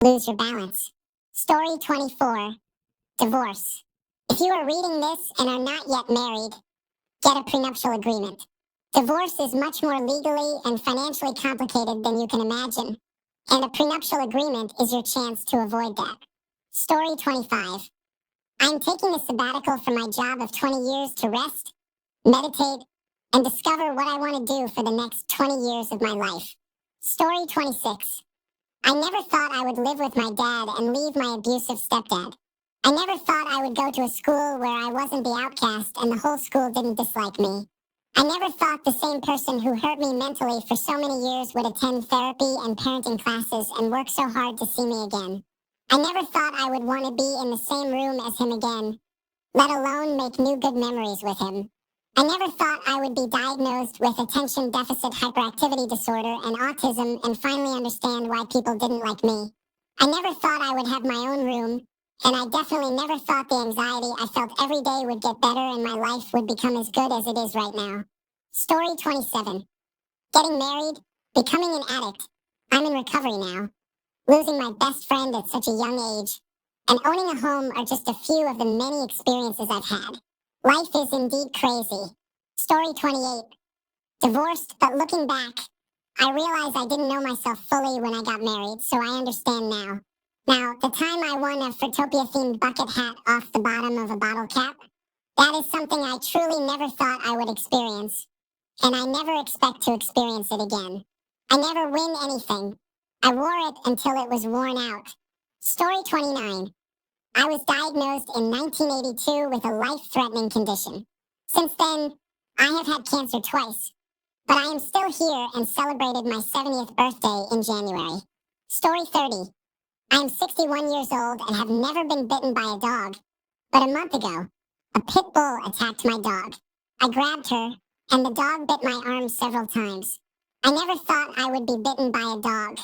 lose your balance. Story 24, divorce. If you are reading this and are not yet married, get a prenuptial agreement. Divorce is much more legally and financially complicated than you can imagine, and a prenuptial agreement is your chance to avoid that. Story 25. I'm taking a sabbatical from my job of 20 years to rest, meditate, and discover what I want to do for the next 20 years of my life. Story 26. I never thought I would live with my dad and leave my abusive stepdad. I never thought I would go to a school where I wasn't the outcast and the whole school didn't dislike me. I never thought the same person who hurt me mentally for so many years would attend therapy and parenting classes and work so hard to see me again. I never thought I would want to be in the same room as him again, let alone make new good memories with him. I never thought I would be diagnosed with attention deficit hyperactivity disorder and autism and finally understand why people didn't like me. I never thought I would have my own room, and I definitely never thought the anxiety I felt every day would get better and my life would become as good as it is right now. Story 27. Getting married, becoming an addict. I'm in recovery now. Losing my best friend at such a young age, and owning a home are just a few of the many experiences I've had. Life is indeed crazy. Story 28. Divorced, but looking back, I realized I didn't know myself fully when I got married, so I understand now. Now, the time I won a Fruitopia-themed bucket hat off the bottom of a bottle cap, that is something I truly never thought I would experience, and I never expect to experience it again. I never win anything. I wore it until it was worn out. Story 29. I was diagnosed in 1982 with a life-threatening condition. Since then, I have had cancer twice, but I am still here and celebrated my 70th birthday in January. Story 30. I am 61 years old and have never been bitten by a dog, but a month ago, a pit bull attacked my dog. I grabbed her, and the dog bit my arm several times. I never thought I would be bitten by a dog.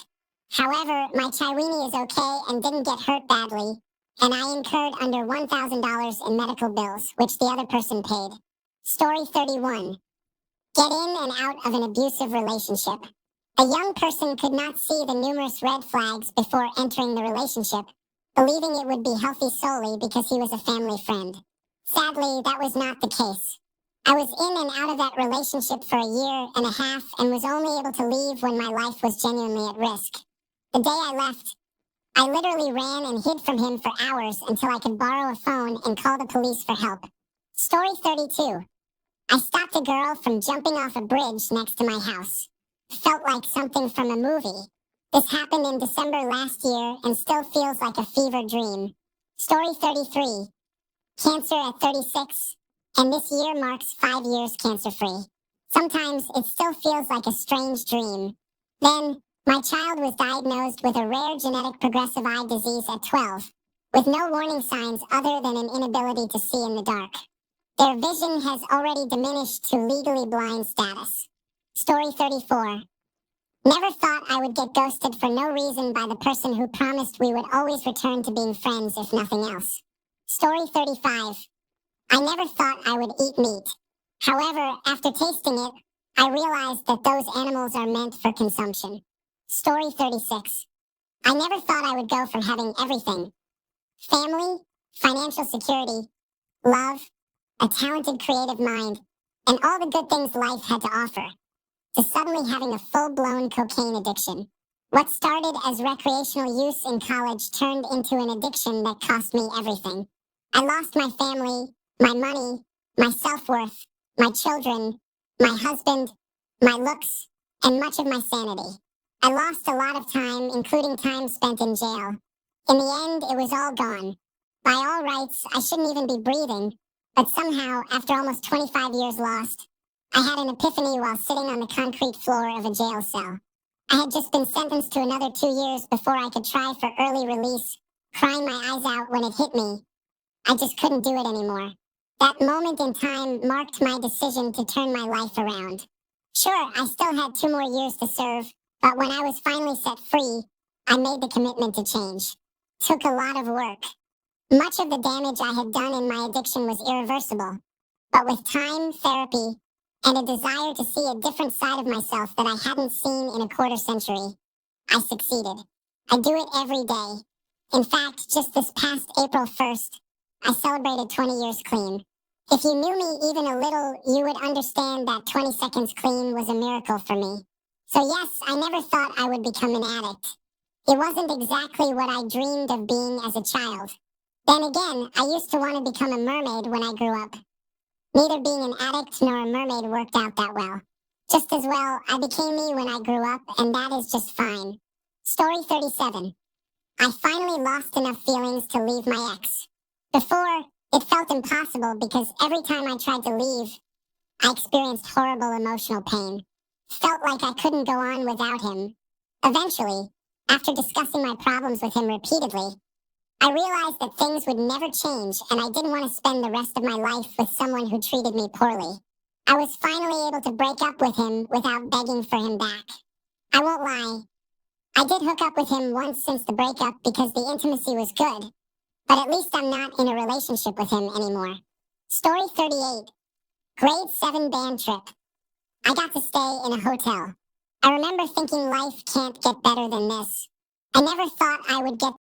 However, my Chiweenie is okay and didn't get hurt badly, and I incurred under $1,000 in medical bills, which the other person paid. Story 31. Get in and out of an abusive relationship. A young person could not see the numerous red flags before entering the relationship, believing it would be healthy solely because he was a family friend. Sadly, that was not the case. I was in and out of that relationship for a year and a half and was only able to leave when my life was genuinely at risk. The day I left, I literally ran and hid from him for hours until I could borrow a phone and call the police for help. Story 32. I stopped a girl from jumping off a bridge next to my house. Felt like something from a movie. This happened in December last year and still feels like a fever dream. Story 33. Cancer at 36, and this year marks 5 years cancer-free. Sometimes it still feels like a strange dream. Then, my child was diagnosed with a rare genetic progressive eye disease at 12, with no warning signs other than an inability to see in the dark. Their vision has already diminished to legally blind status. Story 34. Never thought I would get ghosted for no reason by the person who promised we would always return to being friends if nothing else. Story 35. I never thought I would eat meat. However, after tasting it, I realized that those animals are meant for consumption. Story 36. I never thought I would go from having everything: family, financial security, love, a talented creative mind, and all the good things life had to offer, to suddenly having a full-blown cocaine addiction. What started as recreational use in college turned into an addiction that cost me everything. I lost my family, my money, my self-worth, my children, my husband, my looks, and much of my sanity. I lost a lot of time, including time spent in jail. In the end, it was all gone. By all rights, I shouldn't even be breathing, but somehow, after almost 25 years lost, I had an epiphany while sitting on the concrete floor of a jail cell. I had just been sentenced to another 2 years before I could try for early release, crying my eyes out when it hit me. I just couldn't do it anymore. That moment in time marked my decision to turn my life around. Sure, I still had 2 more years to serve, but when I was finally set free, I made the commitment to change. Took a lot of work. Much of the damage I had done in my addiction was irreversible, but with time, therapy, and a desire to see a different side of myself that I hadn't seen in a quarter century, I succeeded. I do it every day. In fact, just this past April 1st, I celebrated 20 years clean. If you knew me even a little, you would understand that 20 seconds clean was a miracle for me. So yes, I never thought I would become an addict. It wasn't exactly what I dreamed of being as a child. Then again, I used to want to become a mermaid when I grew up. Neither being an addict nor a mermaid worked out that well. Just as well, I became me when I grew up, and that is just fine. Story 37. I finally lost enough feelings to leave my ex. Before, it felt impossible because every time I tried to leave, I experienced horrible emotional pain. Felt like I couldn't go on without him. Eventually, after discussing my problems with him repeatedly, I realized that things would never change and I didn't want to spend the rest of my life with someone who treated me poorly. I was finally able to break up with him without begging for him back. I won't lie, I did hook up with him once since the breakup because the intimacy was good, but at least I'm not in a relationship with him anymore. Story 38. Grade 7 band trip. I got to stay in a hotel. I remember thinking life can't get better than this. I never thought I would get